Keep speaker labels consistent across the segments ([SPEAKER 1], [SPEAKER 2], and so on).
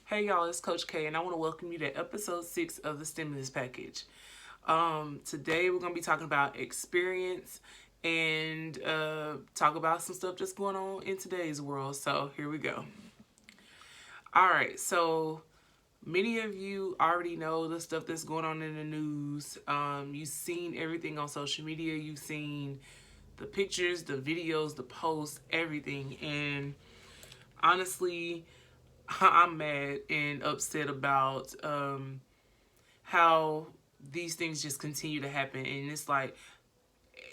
[SPEAKER 1] Hey y'all, it's Coach K, and I want to welcome you to episode 6 of the stimulus package. Today we're going to be talking about experience and talk about some stuff that's going on in today's world. So here we go. All right, so many of you already know the stuff that's going on in the news. You've seen everything on social media. You've seen the pictures, the videos, the posts, everything. And honestly, I'm mad and upset about how these things just continue to happen, and it's like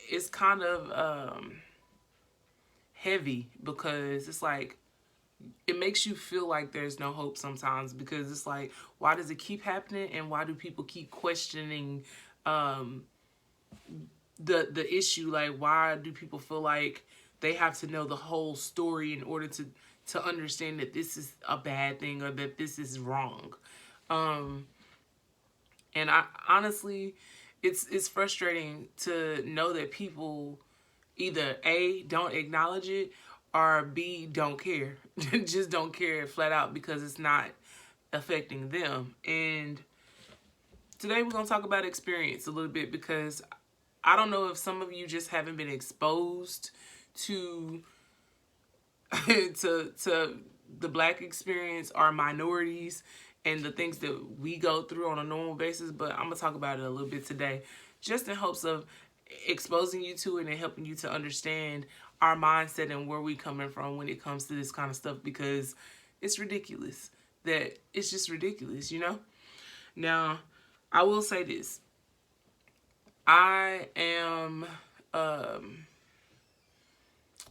[SPEAKER 1] it's kind of heavy because it's like it makes you feel like there's no hope sometimes because it's like why does it keep happening and why do people keep questioning um, the issue? Like why do people feel like they have to know the whole story in order to understand that this is a bad thing or that this is wrong? um and I honestly, it's frustrating to know that people either A, don't acknowledge it, or B, don't care. Just don't care flat out because it's not affecting them. And today we're going to talk about experience a little bit because I don't know if some of you just haven't been exposed to to the black experience or minorities and the things that we go through on a normal basis, but I'm gonna talk about it a little bit today just in hopes of exposing you to it and helping you to understand our mindset and where we coming from when it comes to this kind of stuff because it's ridiculous. That it's just ridiculous, you know? Now, I will say this. I am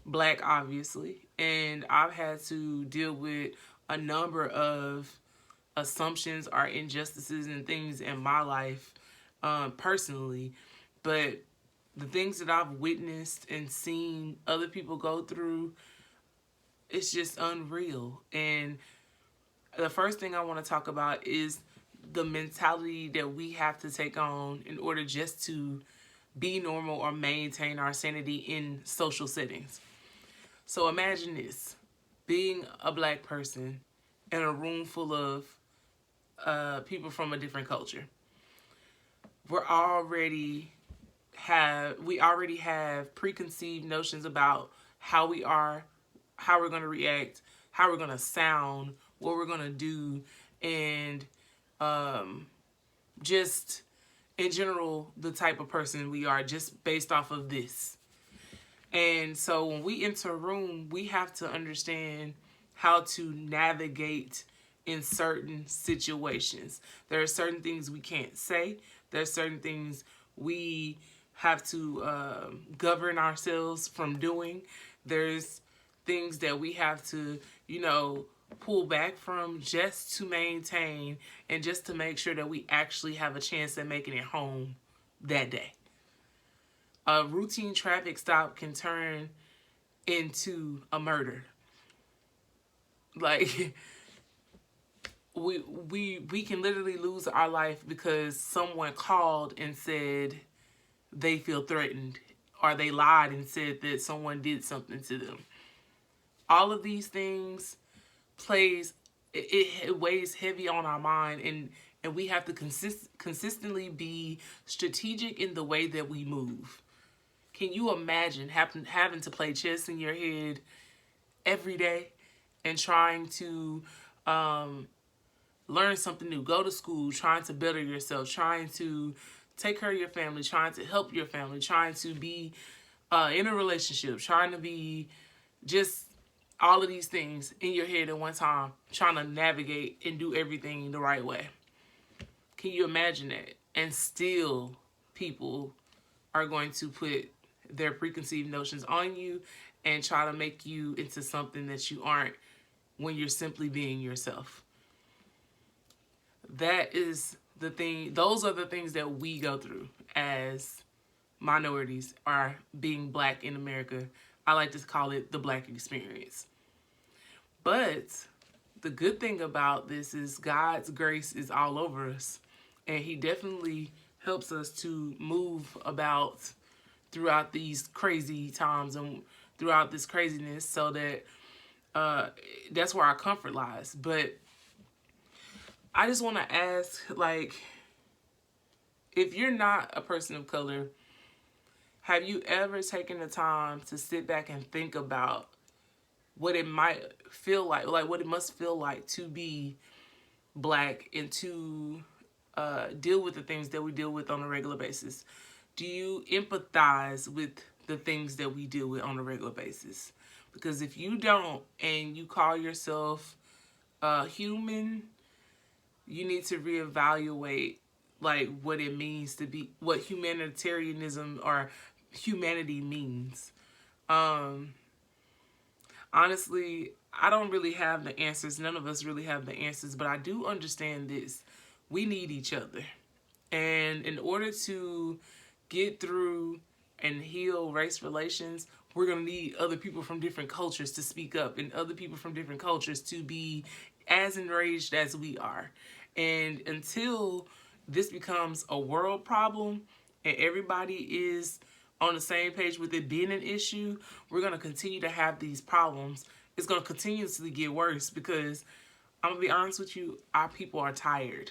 [SPEAKER 1] black, obviously, and I've had to deal with a number of assumptions or injustices and things in my life personally. But the things that I've witnessed and seen other people go through, it's just unreal. And the first thing I want to talk about is the mentality that we have to take on in order just to be normal or maintain our sanity in social settings. So imagine this, being a black person in a room full of people from a different culture. We already have preconceived notions about how we are, how we're going to react, how we're going to sound, what we're going to do, and just in general the type of person we are just based off of this. And so when we enter a room, we have to understand how to navigate in certain situations. There are certain things we can't say. There are certain things we have to govern ourselves from doing. There's things that we have to, pull back from just to maintain and just to make sure that we actually have a chance at making it home that day. A routine traffic stop can turn into a murder. Like we can literally lose our life because someone called and said they feel threatened, or they lied and said that someone did something to them. All of these things plays it weighs heavy on our mind, and we have to consistently be strategic in the way that we move. Can you imagine having to play chess in your head every day and trying to learn something new, go to school, trying to better yourself, trying to take care of your family, trying to help your family, trying to be in a relationship, trying to be just all of these things in your head at one time, trying to navigate and do everything the right way? Can you imagine that? And still, people are going to put their preconceived notions on you and try to make you into something that you aren't when you're simply being yourself. That is the thing. Those are the things that we go through as minorities or being black in America. I like to call it the black experience. But the good thing about this is God's grace is all over us. And he definitely helps us to move about throughout these crazy times and throughout this craziness, so that that's where our comfort lies. But I just want to ask, like, if you're not a person of color, have you ever taken the time to sit back and think about what it might feel like what it must feel like to be black and to deal with the things that we deal with on a regular basis? Do you empathize with the things that we deal with on a regular basis? Because if you don't and you call yourself human, you need to reevaluate like what it means to be, what humanitarianism or humanity means. Honestly, I don't really have the answers. None of us really have the answers, but I do understand this. We need each other. And in order to get through and heal race relations, we're going to need other people from different cultures to speak up and other people from different cultures to be as enraged as we are. And until this becomes a world problem and everybody is on the same page with it being an issue, we're going to continue to have these problems. It's going to continuously get worse because I'm going to be honest with you, our people are tired.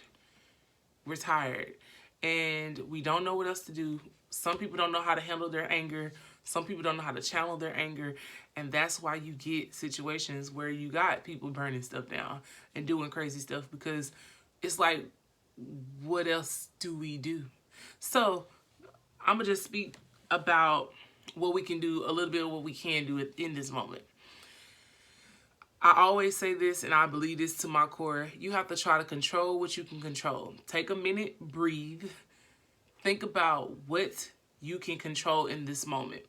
[SPEAKER 1] We're tired and we don't know what else to do. Some people don't know how to handle their anger. Some people don't know how to channel their anger. And that's why you get situations where you got people burning stuff down and doing crazy stuff, because it's like, what else do we do? So I'm going to just speak about what we can do, a little bit of what we can do in this moment. I always say this, and I believe this to my core. You have to try to control what you can control. Take a minute, breathe. Think about what you can control in this moment.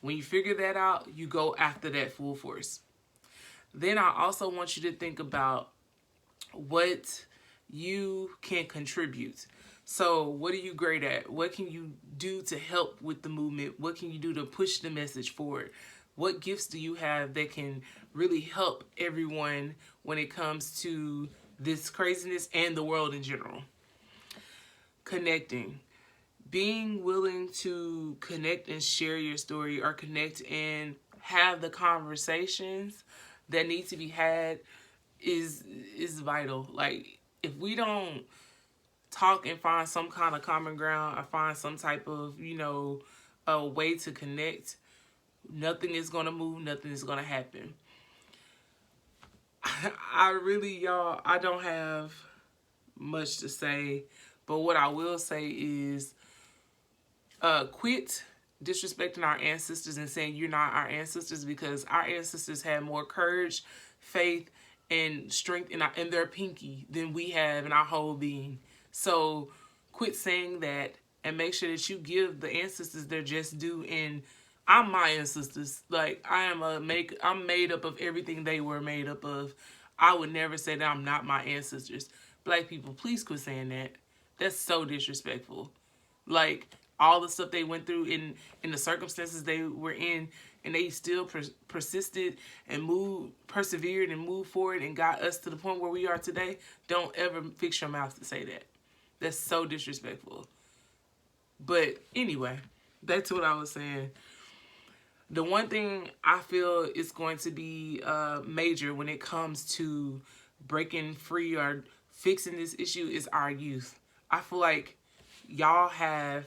[SPEAKER 1] When you figure that out, you go after that full force. Then I also want you to think about what you can contribute. So what are you great at? What can you do to help with the movement? What can you do to push the message forward? What gifts do you have that can really help everyone when it comes to this craziness and the world in general? Connecting. Being willing to connect and share your story, or connect and have the conversations that need to be had is vital. Like, if we don't talk and find some kind of common ground or find some type of, a way to connect, nothing is going to move, nothing is going to happen. I don't have much to say, but what I will say is quit disrespecting our ancestors and saying you're not our ancestors, because our ancestors had more courage, faith, and strength in their pinky than we have in our whole being. So quit saying that and make sure that you give the ancestors their just due. And I'm my ancestors. Like, I'm made up of everything they were made up of. I would never say that I'm not my ancestors. Black people, please quit saying that. That's so disrespectful. Like, all the stuff they went through in the circumstances they were in, and they still persisted and persevered and moved forward and got us to the point where we are today. Don't ever fix your mouth to say that. That's so disrespectful. But anyway, back to what I was saying. The one thing I feel is going to be major when it comes to breaking free or fixing this issue is our youth. I feel like y'all have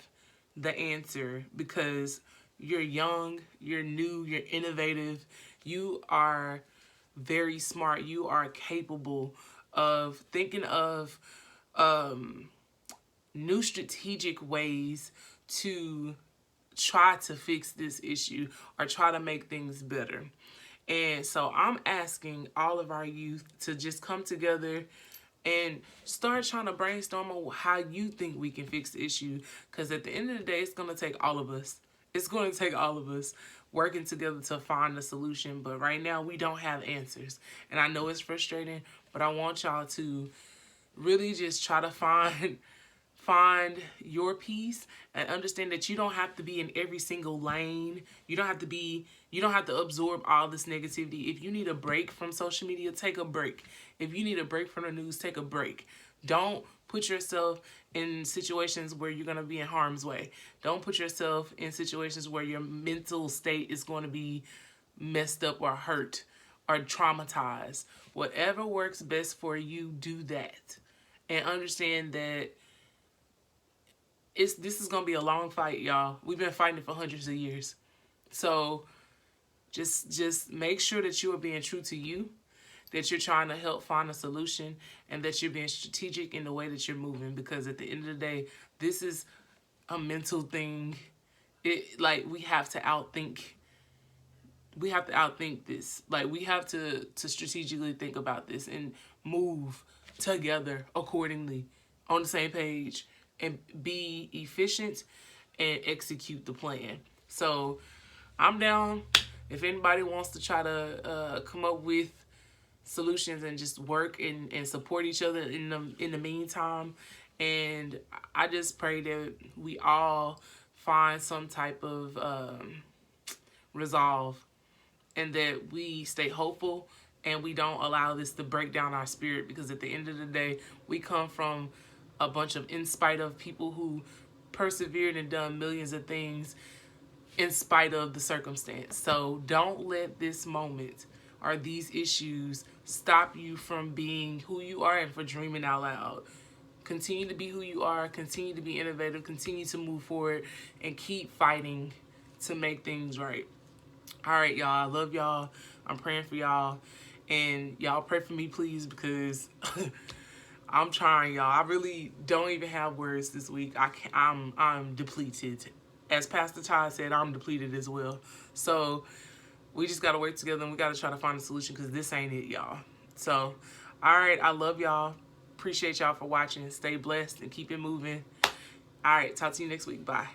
[SPEAKER 1] the answer because you're young, you're new, you're innovative, you are very smart, you are capable of thinking of new strategic ways to try to fix this issue or try to make things better. And so I'm asking all of our youth to just come together and start trying to brainstorm on how you think we can fix the issue. Because at the end of the day, it's going to take all of us. It's going to take all of us working together to find a solution. But right now, we don't have answers. And I know it's frustrating, but I want y'all to really just try to find your peace and understand that you don't have to be in every single lane. You don't have to absorb all this negativity. If you need a break from social media, take a break. If you need a break from the news, take a break. Don't put yourself in situations where you're going to be in harm's way. Don't put yourself in situations where your mental state is going to be messed up or hurt or traumatized. Whatever works best for you, do that. And understand that this is gonna be a long fight, y'all. We've been fighting for hundreds of years. So just make sure that you are being true to you, that you're trying to help find a solution, and that you're being strategic in the way that you're moving. Because at the end of the day, this is a mental thing. Like, we have to outthink this. Like, we have to strategically think about this and move together accordingly on the same page and be efficient and execute the plan. So I'm down. If anybody wants to try to come up with solutions and just work and support each other in the meantime. And I just pray that we all find some type of resolve, and that we stay hopeful and we don't allow this to break down our spirit, because at the end of the day, we come from a bunch of in spite of people who persevered and done millions of things in spite of the circumstance. So don't let this moment or these issues stop you from being who you are and for dreaming out loud. Continue to be who you are, continue to be innovative, continue to move forward, and keep fighting to make things right. All right, y'all. I love y'all. I'm praying for y'all. And y'all pray for me, please, because I'm trying, y'all. I really don't even have words this week. I'm depleted. As Pastor Todd said, I'm depleted as well. So we just got to work together, and we got to try to find a solution, because this ain't it, y'all. So, all right. I love y'all. Appreciate y'all for watching. Stay blessed and keep it moving. All right. Talk to you next week. Bye.